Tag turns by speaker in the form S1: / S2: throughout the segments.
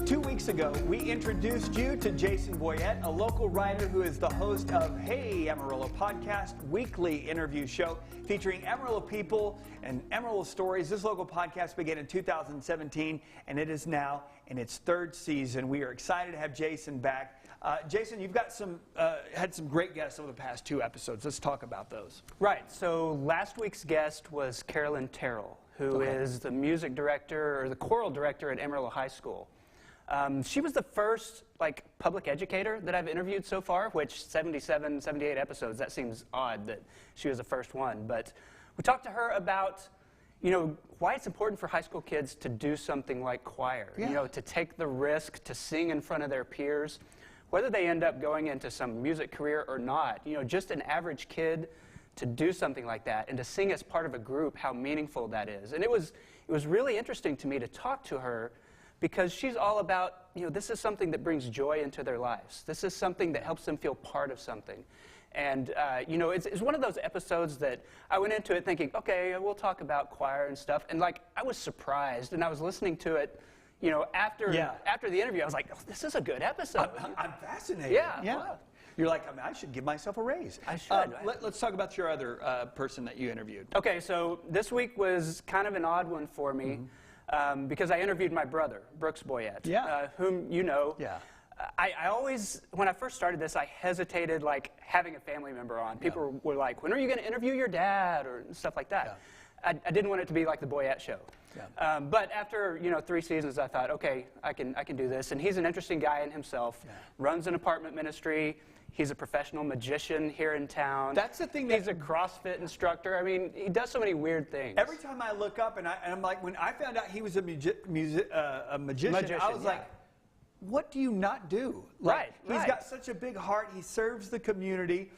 S1: 2 weeks ago, we introduced you to Jason Boyett, a local writer who is the host of Hey Amarillo podcast, weekly interview show featuring Amarillo people and Amarillo stories. This local podcast began in 2017, and it is now in its third season. We are excited to have Jason back. Jason, you've got had some great guests over the past 2 episodes. Let's talk about those.
S2: Right. So last week's guest was Carolyn Terrell, who is the music director or the choral director at Amarillo High School. She was the first public educator that I've interviewed so far, which 77, 78 episodes, that seems odd that she was the first one. But we talked to her about, why it's important for high school kids to do something like choir, to take the risk to sing in front of their peers, whether they end up going into some music career or not. Just an average kid to do something like that and to sing as part of a group, how meaningful that is. And it was really interesting to me to talk to her, because she's all about, this is something that brings joy into their lives. This is something that helps them feel part of something. And, it's one of those episodes that I went into it thinking, okay, we'll talk about choir and stuff. And, I was surprised, and I was listening to it, after the interview, I was like, oh, this is a good episode.
S1: I'm fascinated.
S2: Yeah.
S1: You're like, I should give myself a raise.
S2: I should.
S1: Let's talk about your other person that you interviewed.
S2: Okay, so this week was kind of an odd one for me. Because I interviewed my brother, Brooks Boyett, whom you know.
S1: Yeah.
S2: I always, when I first started this, I hesitated having a family member on. People were like, when are you going to interview your dad, or stuff like that. Yeah. I didn't want it to be like the Boyett show. Yeah. But after 3 seasons, I thought, okay, I can do this. And he's an interesting guy in himself. Yeah. Runs an apartment ministry. He's a professional magician here in town.
S1: That's the thing.
S2: He's a CrossFit instructor. I mean, he does so many weird things.
S1: Every time I look up, and I'm like, when I found out he was a magician, I was like, what do you not do? He's got such a big heart. He serves the community.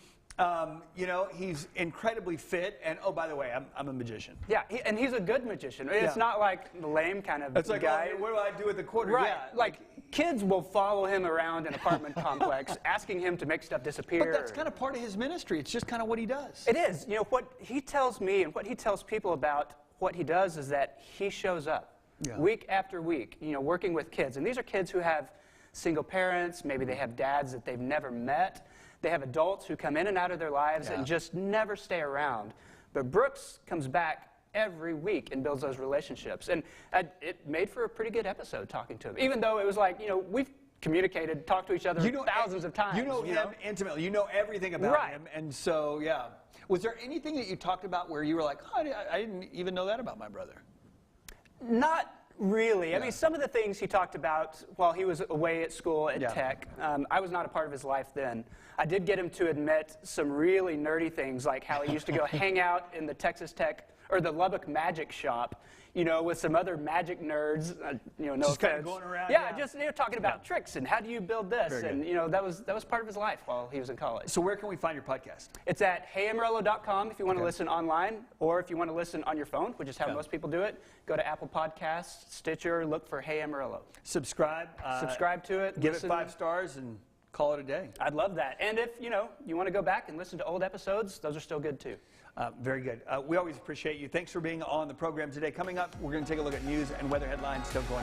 S1: He's incredibly fit. And, oh, by the way, I'm a magician.
S2: Yeah, and he's a good magician. It's not like the lame kind of guy.
S1: Oh, what do I do with the quarter?
S2: Right. Yeah, kids will follow him around an apartment complex asking him to make stuff disappear.
S1: But that's kind of part of his ministry. It's just kind of what he does.
S2: It is. What he tells me and what he tells people about what he does is that he shows up week after week, working with kids. And these are kids who have single parents. Maybe they have dads that they've never met. They have adults who come in and out of their lives and just never stay around. But Brooks comes back every week and builds those relationships. And it made for a pretty good episode talking to him. Even though it was we've communicated, talked to each other thousands of times.
S1: You know him intimately. You know everything about him. And so, Was there anything that you talked about where you were like, oh, I didn't even know that about my brother?
S2: Not really. I mean, some of the things he talked about while he was away at school at Tech, I was not a part of his life then. I did get him to admit some really nerdy things, like how he used to go hang out in the Texas Tech, or the Lubbock Magic Shop, with some other magic nerds, no
S1: just
S2: offense.
S1: Kind of going around.
S2: Just talking about tricks and how do you build this, and that was part of his life while he was in college.
S1: So where can we find your podcast?
S2: It's at heyamarillo.com if you want to listen online, or if you want to listen on your phone, which is how most people do it. Go to Apple Podcasts, Stitcher, look for Hey Amarillo.
S1: Subscribe.
S2: Subscribe to it.
S1: Give it 5 stars and call it a day.
S2: I'd love that. And if you want to go back and listen to old episodes, those are still good too.
S1: Very good. We always appreciate you. Thanks for being on the program today. Coming up, we're going to take a look at news and weather headlines. Don't go anywhere.